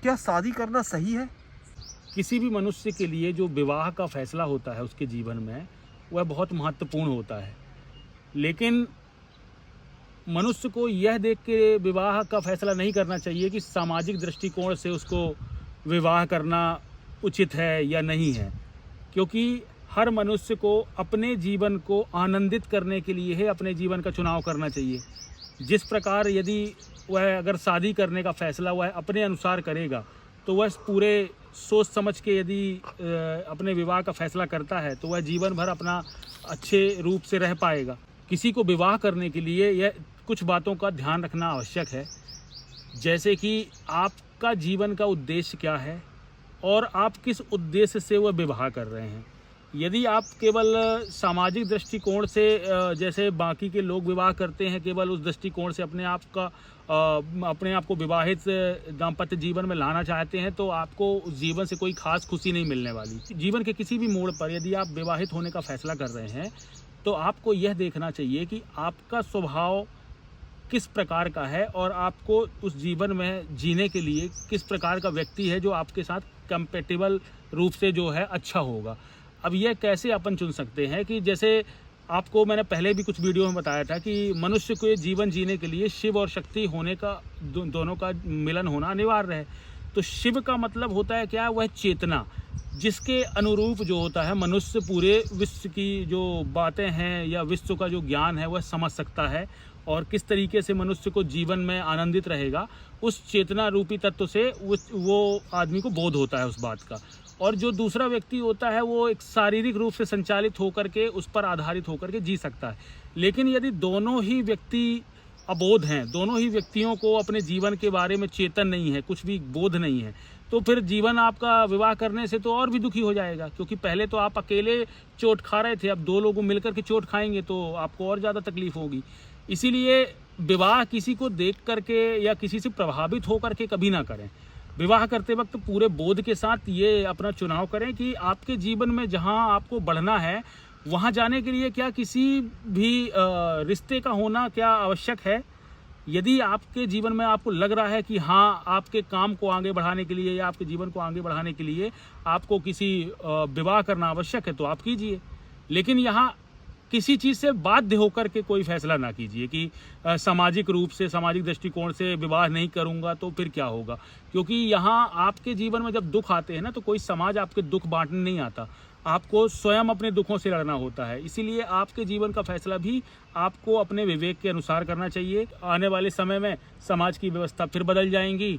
क्या शादी करना सही है? किसी भी मनुष्य के लिए जो विवाह का फैसला होता है उसके जीवन में, वह बहुत महत्वपूर्ण होता है। लेकिन मनुष्य को यह देख के विवाह का फैसला नहीं करना चाहिए कि सामाजिक दृष्टिकोण से उसको विवाह करना उचित है या नहीं है, क्योंकि हर मनुष्य को अपने जीवन को आनंदित करने के लिए ही अपने जीवन का चुनाव करना चाहिए। जिस प्रकार यदि वह अगर शादी करने का फैसला वह अपने अनुसार करेगा, तो वह पूरे सोच समझ के यदि अपने विवाह का फैसला करता है, तो वह जीवन भर अपना अच्छे रूप से रह पाएगा। किसी को विवाह करने के लिए यह कुछ बातों का ध्यान रखना आवश्यक है, जैसे कि आपका जीवन का उद्देश्य क्या है और आप किस उद्देश्य से वह विवाह कर रहे हैं। यदि आप केवल सामाजिक दृष्टिकोण से जैसे बाकी के लोग विवाह करते हैं, केवल उस दृष्टिकोण से अपने आप को विवाहित दाम्पत्य जीवन में लाना चाहते हैं, तो आपको उस जीवन से कोई खास खुशी नहीं मिलने वाली। जीवन के किसी भी मोड़ पर यदि आप विवाहित होने का फैसला कर रहे हैं, तो आपको यह देखना चाहिए कि आपका स्वभाव किस प्रकार का है और आपको उस जीवन में जीने के लिए किस प्रकार का व्यक्ति है जो आपके साथ कंपेटेबल रूप से जो है अच्छा होगा। अब यह कैसे अपन चुन सकते हैं कि जैसे आपको मैंने पहले भी कुछ वीडियो में बताया था कि मनुष्य को जीवन जीने के लिए शिव और शक्ति होने का दोनों का मिलन होना अनिवार्य है। तो शिव का मतलब होता है क्या? वह चेतना, जिसके अनुरूप जो होता है मनुष्य पूरे विश्व की जो बातें हैं या विश्व का जो ज्ञान है वह समझ सकता है, और किस तरीके से मनुष्य को जीवन में आनंदित रहेगा, उस चेतना रूपी तत्व से वो आदमी को बोध होता है उस बात का। और जो दूसरा व्यक्ति होता है वो एक शारीरिक रूप से संचालित होकर के उस पर आधारित होकर के जी सकता है। लेकिन यदि दोनों ही व्यक्ति अबोध हैं, दोनों ही व्यक्तियों को अपने जीवन के बारे में चेतन नहीं है, कुछ भी बोध नहीं है, तो फिर जीवन आपका विवाह करने से तो और भी दुखी हो जाएगा। क्योंकि पहले तो आप अकेले चोट खा रहे थे, अब दो लोगों मिलकर के चोट खाएंगे तो आपको और ज़्यादा तकलीफ होगी। इसीलिए विवाह किसी को देख करके या किसी से प्रभावित होकर के कभी ना करें। विवाह करते वक्त पूरे बोध के साथ ये अपना चुनाव करें कि आपके जीवन में जहाँ आपको बढ़ना है, वहाँ जाने के लिए क्या किसी भी रिश्ते का होना क्या आवश्यक है। यदि आपके जीवन में आपको लग रहा है कि हाँ, आपके काम को आगे बढ़ाने के लिए या आपके जीवन को आगे बढ़ाने के लिए आपको किसी विवाह करना आवश्यक है, तो आप कीजिए। लेकिन यहाँ किसी चीज़ से बाध्य होकर के कोई फैसला ना कीजिए कि सामाजिक रूप से, सामाजिक दृष्टिकोण से विवाह नहीं करूँगा तो फिर क्या होगा। क्योंकि यहाँ आपके जीवन में जब दुख आते हैं ना, तो कोई समाज आपके दुख बांटने नहीं आता, आपको स्वयं अपने दुखों से लड़ना होता है। इसीलिए आपके जीवन का फैसला भी आपको अपने विवेक के अनुसार करना चाहिए। आने वाले समय में समाज की व्यवस्था फिर बदल जाएंगी।